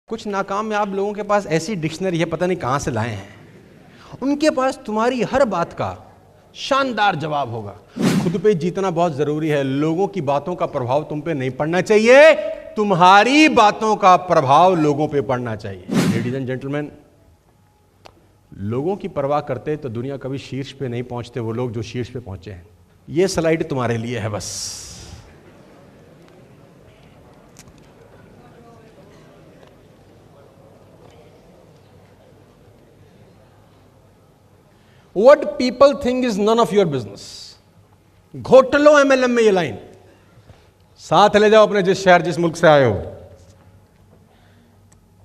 कुछ नाकामयाब लोगों के पास ऐसी डिक्शनरी है, पता नहीं कहां से लाए हैं। उनके पास तुम्हारी हर बात का शानदार जवाब होगा। खुद पे जीतना बहुत जरूरी है। लोगों की बातों का प्रभाव तुम पे नहीं पड़ना चाहिए, तुम्हारी बातों का प्रभाव लोगों पे पड़ना चाहिए। लेडीज एंड जेंटलमैन, लोगों की परवाह करते तो दुनिया कभी शीर्ष पे नहीं पहुंचते वो लोग जो शीर्ष पे पहुंचे हैं। ये स्लाइड तुम्हारे लिए है बस। What people think is none of your business। घोट लो MLM में ये लाइन, साथ ले जाओ अपने जिस शहर जिस मुल्क से आए हो।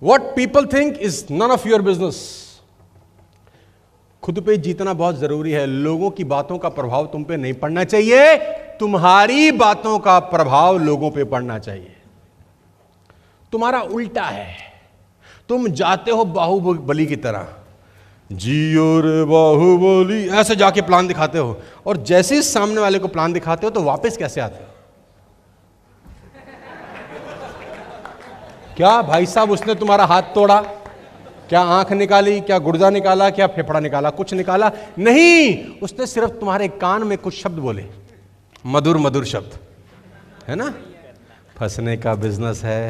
What people think is none of your business। खुद पे जीतना बहुत जरूरी है। लोगों की बातों का प्रभाव तुम पे नहीं पड़ना चाहिए, तुम्हारी बातों का प्रभाव लोगों पे पड़ना चाहिए। तुम्हारा उल्टा है, तुम जाते हो बाहुबली की तरह, जियो रे बाहुबली, ऐसे जाके प्लान दिखाते हो, और जैसे ही सामने वाले को प्लान दिखाते हो तो वापस कैसे आते हो? क्या भाई साहब, उसने तुम्हारा हाथ तोड़ा? क्या आंख निकाली? क्या गुर्दा निकाला? क्या फेफड़ा निकाला? कुछ निकाला नहीं। उसने सिर्फ तुम्हारे कान में कुछ शब्द बोले, मधुर मधुर शब्द, है ना। फंसने का बिजनेस है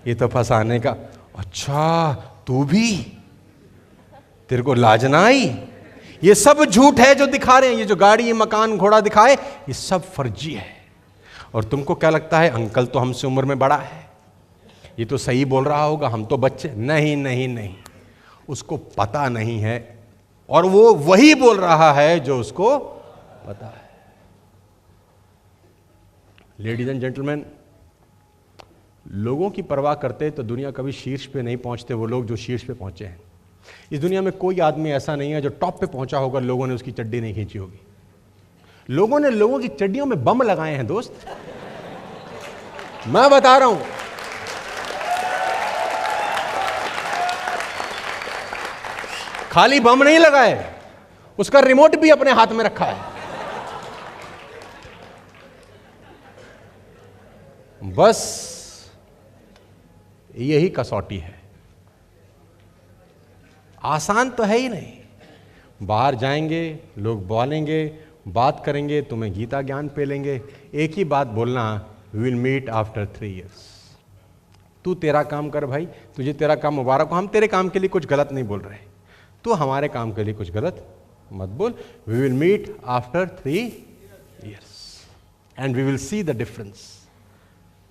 ये तो, फंसाने का। अच्छा तू भी, तेरे को लाज ना आई? ये सब झूठ है जो दिखा रहे हैं। ये जो गाड़ी मकान घोड़ा दिखाए ये सब फर्जी है। और तुमको क्या लगता है अंकल तो हमसे उम्र में बड़ा है, ये तो सही बोल रहा होगा, हम तो बच्चे। नहीं नहीं नहीं, उसको पता नहीं है, और वो वही बोल रहा है जो उसको पता है। लेडीज एंड जेंटलमैन, लोगों की परवाह करते तो दुनिया कभी शीर्ष पे नहीं पहुंचते वो लोग जो शीर्ष पे पहुंचे हैं। इस दुनिया में कोई आदमी ऐसा नहीं है जो टॉप पे पहुंचा होगा लोगों ने उसकी चड्डी नहीं खींची होगी। लोगों ने लोगों की चड्डियों में बम लगाए हैं दोस्त, मैं बता रहा हूं। खाली बम नहीं लगाए, उसका रिमोट भी अपने हाथ में रखा है। बस यही कसौटी है। आसान तो है ही नहीं। बाहर जाएंगे, लोग बोलेंगे, बात करेंगे, तुम्हें गीता ज्ञान पे लेंगे। एक ही बात बोलना, we will meet after 3 years। तू तेरा काम कर भाई, तुझे तेरा काम मुबारक हो। हम तेरे काम के लिए कुछ गलत नहीं बोल रहे, तू हमारे काम के लिए कुछ गलत मत बोल। We will meet after 3 years and we will see the difference.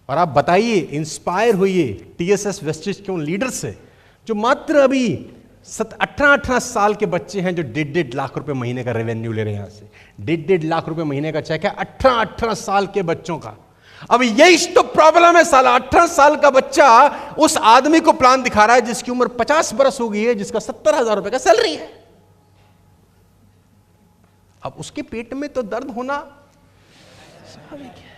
और आप बताइए, इंस्पायर होइए TSS वेस्टेज के उन लीडर से जो मात्र अभी 18 साल के बच्चे हैं, जो 1.5 लाख रुपए महीने का रेवेन्यू ले रहे हैं। यहां से 1.5 लाख रुपए महीने का चेक है 18 साल के बच्चों का। अब यही तो प्रॉब्लम है साला। 18 साल का बच्चा उस आदमी को प्लान दिखा रहा है जिसकी उम्र 50 बरस हो गई है, जिसका 70,000 रुपए का सैलरी है। अब उसके पेट में तो दर्द होना स्वाभाविक है।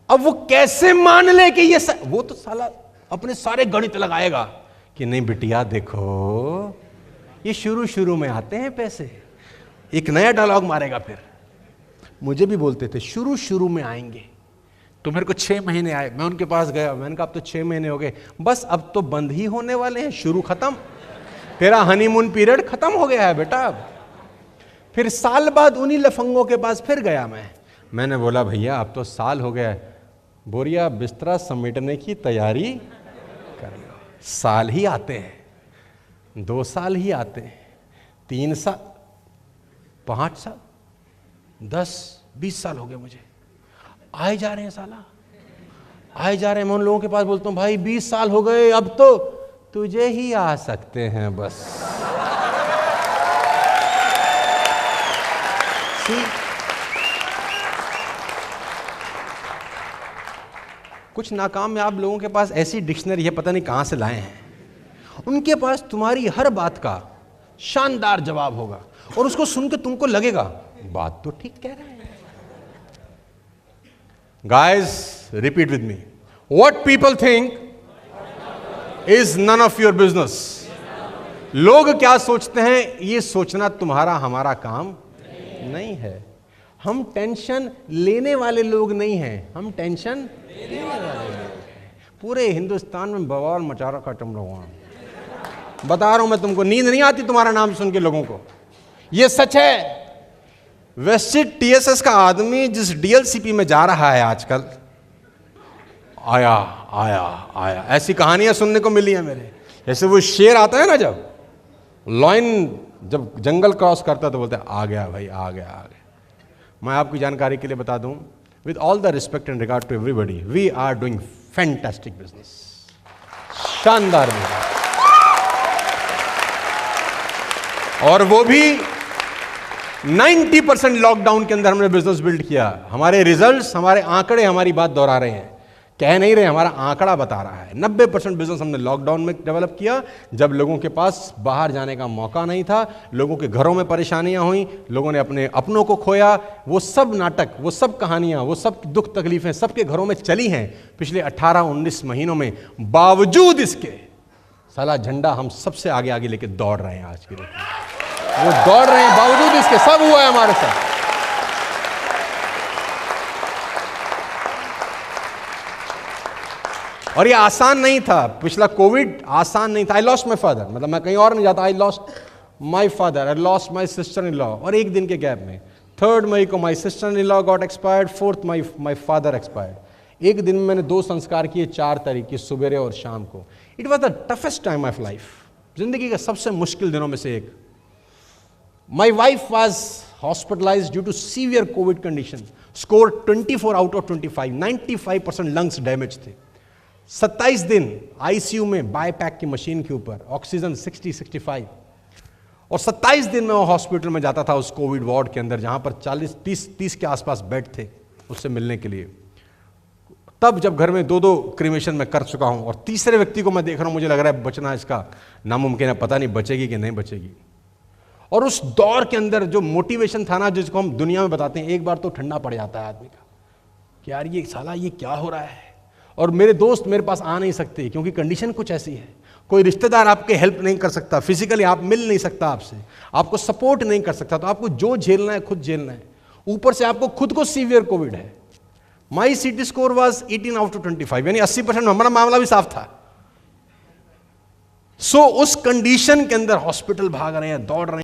अब वो कैसे मान ले कि ये वो तो साला अपने सारे गणित लगाएगा कि नहीं बिटिया देखो, ये शुरू शुरू में आते हैं पैसे। एक नया डायलॉग मारेगा फिर। मुझे भी बोलते थे शुरू शुरू में आएंगे, तो मेरे को 6 महीने आए। मैं उनके पास गया, मैंने कहा अब तो 6 महीने हो गए, बस अब तो बंद ही होने वाले हैं, शुरू खत्म। तेरा हनीमून पीरियड खत्म हो गया है बेटा। अब फिर साल बाद उन्हीं लफंगों के पास फिर गया मैंने बोला भैया अब तो साल हो गया, बोरिया बिस्तरा समेटने की तैयारी कर लो। साल ही आते हैं, 2 साल ही आते हैं, 3 साल, 5 साल, 10-20 साल हो गए मुझे, आए जा रहे हैं साला, आए जा रहे हैं। मैं उन लोगों के पास बोलता हूं भाई 20 साल हो गए, अब तो तुझे ही आ सकते हैं बस। कुछ नाकामयाब लोगों के पास ऐसी डिक्शनरी है, पता नहीं कहां से लाए हैं। उनके पास तुम्हारी हर बात का शानदार जवाब होगा, और उसको सुनकर तुमको लगेगा बात तो ठीक कह रहे हैं। Guys repeat with me, what people think is none of your business. लोग क्या सोचते हैं ये सोचना तुम्हारा हमारा काम नहीं है। हम टेंशन लेने वाले लोग नहीं हैं, हम टेंशन लेने वाले लोग हैं। पूरे हिंदुस्तान में बवाल मचा रखा तुम लोगों ने। बता रहा हूं मैं तुमको, नींद नहीं आती तुम्हारा नाम सुन के लोगों को। ये सच है। वेस्टेड टीएसएस का आदमी जिस डीएलसीपी में जा रहा है आजकल, आया आया आया, ऐसी कहानियां सुनने को मिली है मेरे। जैसे वो शेर आता है ना, जब लॉयन जब जंगल क्रॉस करता तो बोलते हैं आ गया भाई, आ गया आ गया। मैं आपकी जानकारी के लिए बता दूं, with all the respect and regard to everybody, we are doing fantastic business, शानदार बिजनेस। और वो भी 90% लॉकडाउन के अंदर हमने बिजनेस बिल्ड किया। हमारे रिजल्ट्स, हमारे आंकड़े हमारी बात दोहरा रहे हैं, कह नहीं रहे, हमारा आंकड़ा बता रहा है। 90% बिजनेस हमने लॉकडाउन में डेवलप किया, जब लोगों के पास बाहर जाने का मौका नहीं था, लोगों के घरों में परेशानियां हुई, लोगों ने अपने अपनों को खोया। वो सब नाटक, वो सब कहानियां, वो सब दुख तकलीफें सबके घरों में चली हैं पिछले 18-19 महीनों में। बावजूद इसके साला झंडा हम सबसे आगे आगे लेके दौड़ रहे हैं आज के लिए। वो दौड़ रहे हैं, बावजूद इसके सब हुआ है हमारे साथ। और ये आसान नहीं था, पिछला कोविड आसान नहीं था। आई लॉस्ट माई फादर, मतलब मैं कहीं और नहीं जाता, I lost my father, I lost my sister in law. और एक दिन के गैप में 3 मई को my sister in law got expired, 4 मई माई फादर एक्सपायर्ड। एक दिन में मैंने 2 संस्कार किए, 4 तारीख की सवेरे और शाम को। It was the toughest time of life, जिंदगी के सबसे मुश्किल दिनों में से एक। My wife was hospitalise due to severe covid condition, score 24 out of 25, 95% lungs damage थे। 27 दिन आईसीयू में बायपैक की मशीन के ऊपर, ऑक्सीजन 60-65, और 27 दिन में वो हॉस्पिटल में जाता था उस कोविड वार्ड के अंदर, जहां पर 40-30 के आसपास बेड थे उससे मिलने के लिए। तब जब घर में 2-2 क्रीमेशन में कर चुका हूं, और तीसरे व्यक्ति को मैं देख रहा हूं, मुझे लग रहा है बचना इसका नामुमकिन है, पता नहीं बचेगी कि नहीं बचेगी। और उस दौर के अंदर जो मोटिवेशन था ना, जिसको हम दुनिया में बताते हैं, एक बार तो ठंडा पड़ जाता है आदमी का कि यार ये साला ये क्या हो रहा है। और मेरे दोस्त मेरे पास आ नहीं सकते क्योंकि कंडीशन कुछ ऐसी है। कोई रिश्तेदार आपके हेल्प नहीं कर सकता, फिजिकली आप मिल नहीं सकता आपसे, आपको सपोर्ट नहीं कर सकता, तो आपको जो झेलना है खुद झेलना है। ऊपर से आपको खुद को सीवियर कोविड है। माई सीटी स्कोर वॉज 18 आउट ऑफ 25, यानी 80%। हमारा मामला भी साफ था। सो उस कंडीशन के अंदर हॉस्पिटल भाग रहे हैं, दौड़ रहे हैं।